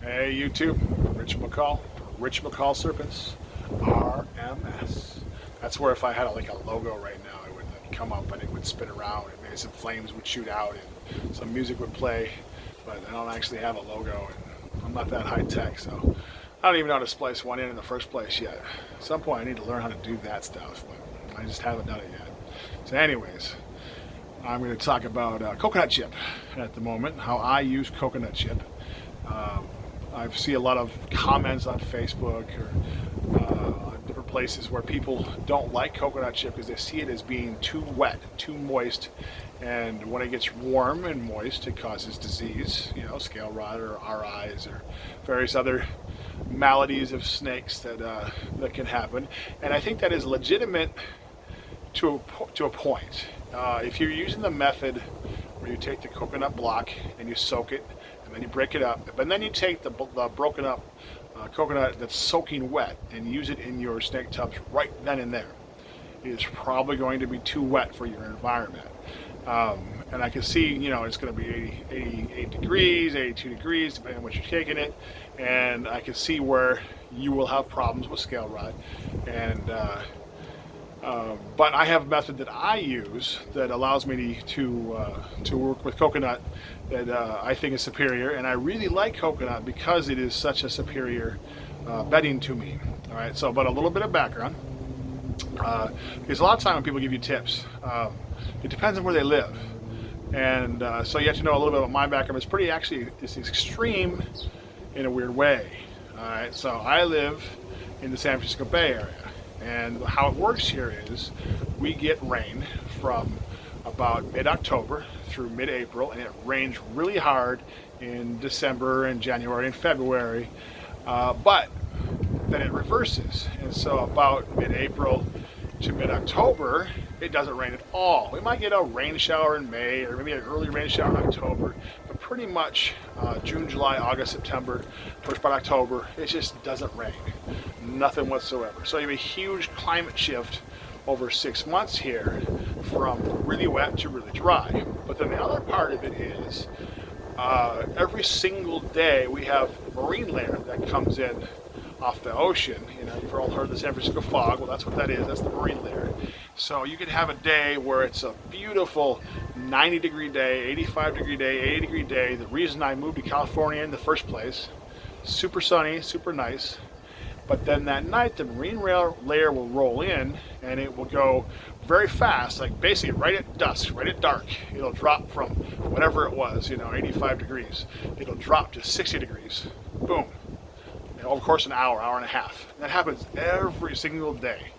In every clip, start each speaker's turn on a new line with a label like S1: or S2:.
S1: Hey YouTube, Rich McCall Serpents, RMS. That's where if I had like a logo right now, it would like come up and it would spin around and maybe some flames would shoot out and some music would play, but I don't actually have a logo and I'm not that high tech, so I don't even know how to splice one in the first place yet. At some point I need to learn how to do that stuff, but I just haven't done it yet. So anyways, I'm going to talk about coconut chip at the moment, how I use coconut chip. I see a lot of comments on Facebook or different places where people don't like coconut chip because they see it as being too wet, too moist, and when it gets warm and moist, it causes disease, scale rot or RIs or various other maladies of snakes that can happen. And I think that is legitimate to a point. If you're using the method where you take the coconut block and you soak it, and then you break it up, but then you take the broken up coconut that's soaking wet and use it in your snake tubs right then and there. It is probably going to be too wet for your environment. And I can see, it's going to be 88 degrees, 82 degrees, depending on what you're taking it. And I can see where you will have problems with scale rot. And but I have a method that I use that allows me to work with coconut that I think is superior, and I really like coconut because it is such a superior bedding to me. All right, so but a little bit of background, because a lot of time when people give you tips, it depends on where they live, and so you have to know a little bit about my background. It's extreme in a weird way. All right, so I live in the San Francisco Bay Area. And how it works here is we get rain from about mid-October through mid-April, and it rains really hard in December and January and February, but then it reverses. And so about mid-April to mid-October, it doesn't rain at all. We might get a rain shower in May or maybe an early rain shower in October, but pretty much June, July, August, September, first part of October, it just doesn't rain. Nothing whatsoever. So you have a huge climate shift over 6 months here from really wet to really dry. But then the other part of it is every single day we have marine layer that comes in off the ocean. You've all heard the San Francisco fog. Well, that's what that is. That's the marine layer. So you could have a day where it's a beautiful 90-degree day, 85-degree day, 80-degree day. The reason I moved to California in the first place, super sunny, super nice. But then that night, the marine layer will roll in, and it will go very fast, like basically right at dusk, right at dark. It'll drop from whatever it was, 85 degrees. It'll drop to 60 degrees. Boom. And over the course of an hour, hour and a half. And that happens every single day,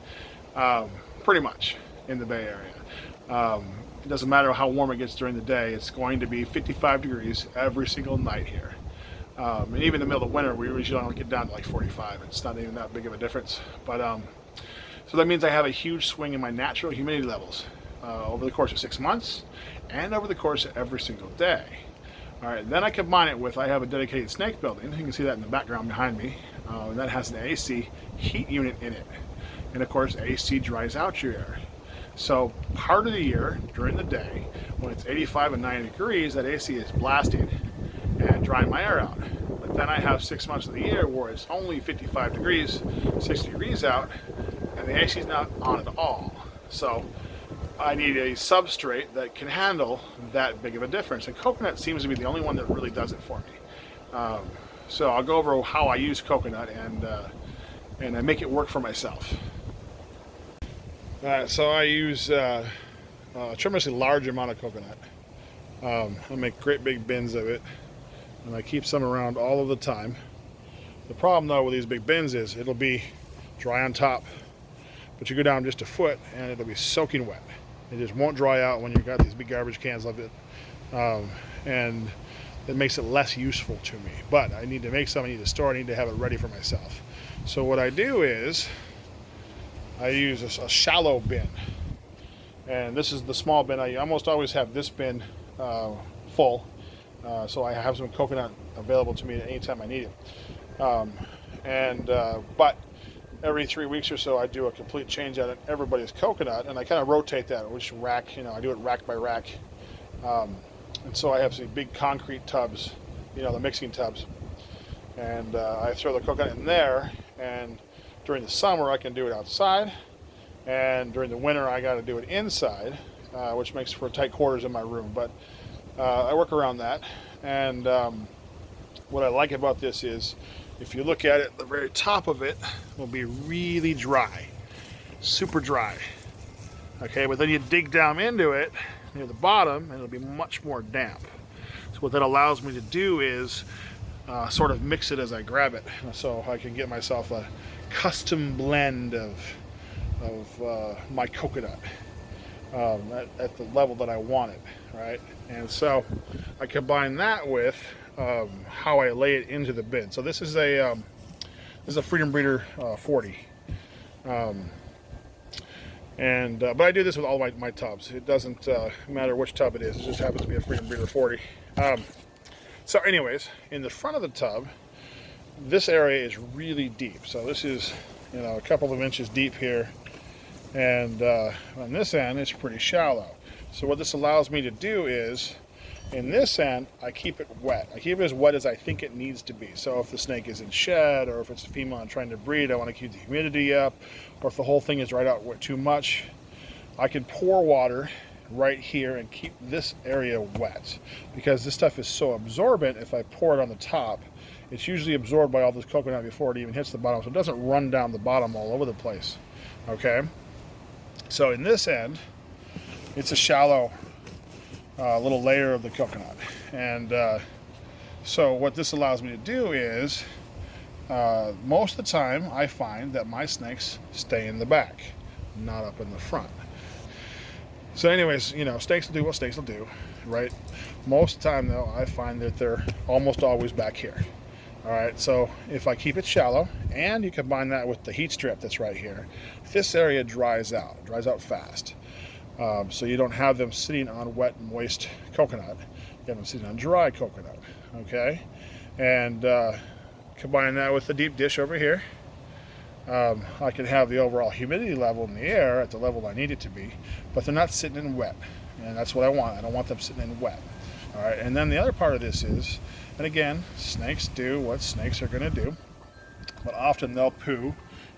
S1: pretty much, in the Bay Area. It doesn't matter how warm it gets during the day. It's going to be 55 degrees every single night here. And even in the middle of winter, we usually only get down to like 45. It's not even that big of a difference. But so that means I have a huge swing in my natural humidity levels over the course of 6 months and over the course of every single day. All right, then I combine it with, I have a dedicated snake building. You can see that in the background behind me. And that has an AC heat unit in it. And of course, AC dries out your air. So part of the year, during the day, when it's 85 and 90 degrees, that AC is blasting and drying my air out. But then I have 6 months of the year where it's only 55 degrees, 60 degrees out, and the AC is not on at all. So I need a substrate that can handle that big of a difference. And coconut seems to be the only one that really does it for me. So I'll go over how I use coconut and I make it work for myself. So I use a tremendously large amount of coconut. I make great big bins of it, and I keep some around all of the time. The problem though with these big bins is it'll be dry on top, but you go down just a foot and it'll be soaking wet. It just won't dry out when you've got these big garbage cans of it, and it makes it less useful to me. But I need to make some, I need to store, I need to have it ready for myself. So what I do is I use a shallow bin, and this is the small bin. I almost always have this bin full, so I have some coconut available to me at any time I need it. But every 3 weeks or so I do a complete change out of everybody's coconut, and I kind of rotate that, which rack, I do it rack by rack. And so I have some big concrete tubs, the mixing tubs, and I throw the coconut in there. And during the summer, I can do it outside, and during the winter, I got to do it inside, which makes for tight quarters in my room. But I work around that, and what I like about this is, if you look at it, the very top of it will be really dry, super dry. Okay, but then you dig down into it near the bottom, and it'll be much more damp. So what that allows me to do is sort of mix it as I grab it, so I can get myself a custom blend of my coconut at the level that I want it, right? And so I combine that with how I lay it into the bin. So this is a Freedom Breeder 40. But I do this with all my tubs. It doesn't matter which tub it is. It just happens to be a Freedom Breeder 40. So anyways, in the front of the tub, this area is really deep. So this is, a couple of inches deep here. And on this end, it's pretty shallow. So what this allows me to do is, in this end, I keep it wet. I keep it as wet as I think it needs to be. So if the snake is in shed, or if it's a female and trying to breed, I want to keep the humidity up, or if the whole thing is dried out too much, I can pour water right here and keep this area wet. Because this stuff is so absorbent, if I pour it on the top, it's usually absorbed by all this coconut before it even hits the bottom, so it doesn't run down the bottom all over the place. Okay? So in this end, it's a shallow little layer of the coconut. And so what this allows me to do is, most of the time I find that my snakes stay in the back, not up in the front. So anyways, snakes will do what snakes will do, right? Most of the time though, I find that they're almost always back here. All right, so if I keep it shallow, and you combine that with the heat strip that's right here, this area dries out fast. So you don't have them sitting on wet, moist coconut. You have them sitting on dry coconut, okay? And combine that with the deep dish over here. I can have the overall humidity level in the air at the level I need it to be, but they're not sitting in wet, and that's what I want. I don't want them sitting in wet. All right, and then the other part of this is, and again, snakes do what snakes are going to do, but often they'll poo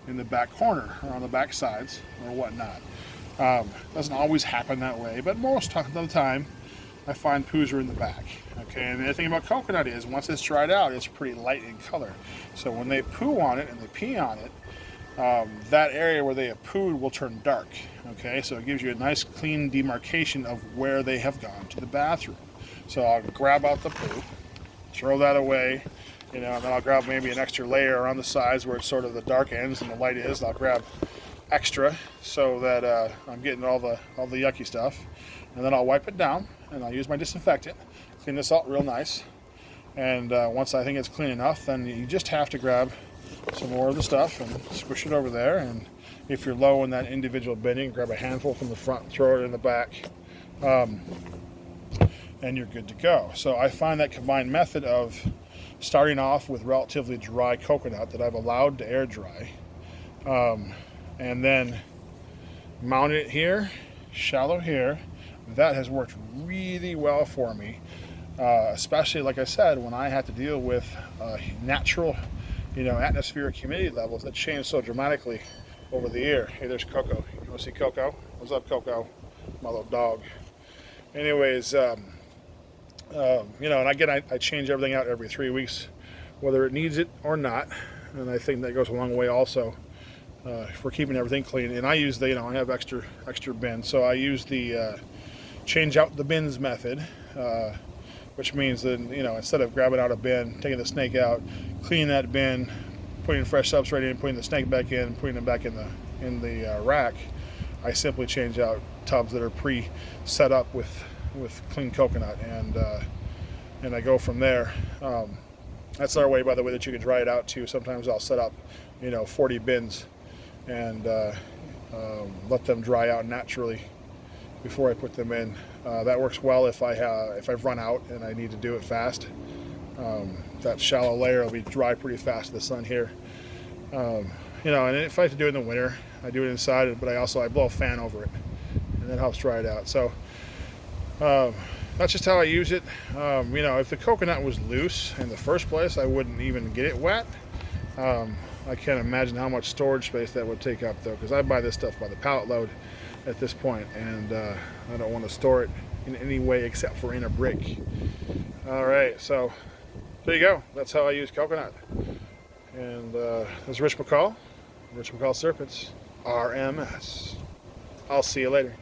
S1: in the back corner or on the back sides or whatnot. Doesn't always happen that way, but most of the time I find poos are in the back. Okay, and the other thing about coconut is, once it's dried out, it's pretty light in color. So when they poo on it and they pee on it, that area where they have pooed will turn dark. Okay, so it gives you a nice clean demarcation of where they have gone to the bathroom. So I'll grab out the poo, throw that away, and then I'll grab maybe an extra layer around the sides where it's sort of the dark ends and the light is. I'll grab extra so that I'm getting all the yucky stuff, and then I'll wipe it down, and I'll use my disinfectant, clean this out real nice. And once I think it's clean enough, then you just have to grab some more of the stuff and squish it over there. And if you're low in that individual binning, grab a handful from the front, throw it in the back, and you're good to go. So I find that combined method of starting off with relatively dry coconut that I've allowed to air dry, and then mount it here, shallow here, that has worked really well for me, especially, like I said, when I had to deal with natural, atmospheric humidity levels that change so dramatically over the year. Hey, there's Coco. You want to see Coco? What's up, Coco? My little dog. Anyways, and again, I change everything out every 3 weeks, whether it needs it or not. And I think that goes a long way also for keeping everything clean. And I use I have extra bins, so I use the change out the bins method, which means that, instead of grabbing out a bin, taking the snake out, cleaning that bin, putting fresh substrate in, putting the snake back in, putting it back in the rack, I simply change out tubs that are pre-set up with clean coconut, and I go from there. That's our way, by the way, that you can dry it out too. Sometimes I'll set up 40 bins and let them dry out naturally before I put them in. That works well if I've run out and I need to do it fast. That shallow layer will be dry pretty fast in the sun here. And if I have to do it in the winter, I do it inside, but I blow a fan over it, and that helps dry it out. So That's just how I use it. You know, if the coconut was loose in the first place, I wouldn't even get it wet. I can't imagine how much storage space that would take up, though, because I buy this stuff by the pallet load at this point, and I don't want to store it in any way except for in a brick. All right, so there you go. That's how I use coconut. And this is Rich McCall, Rich McCall Serpents, RMS. I'll see you later.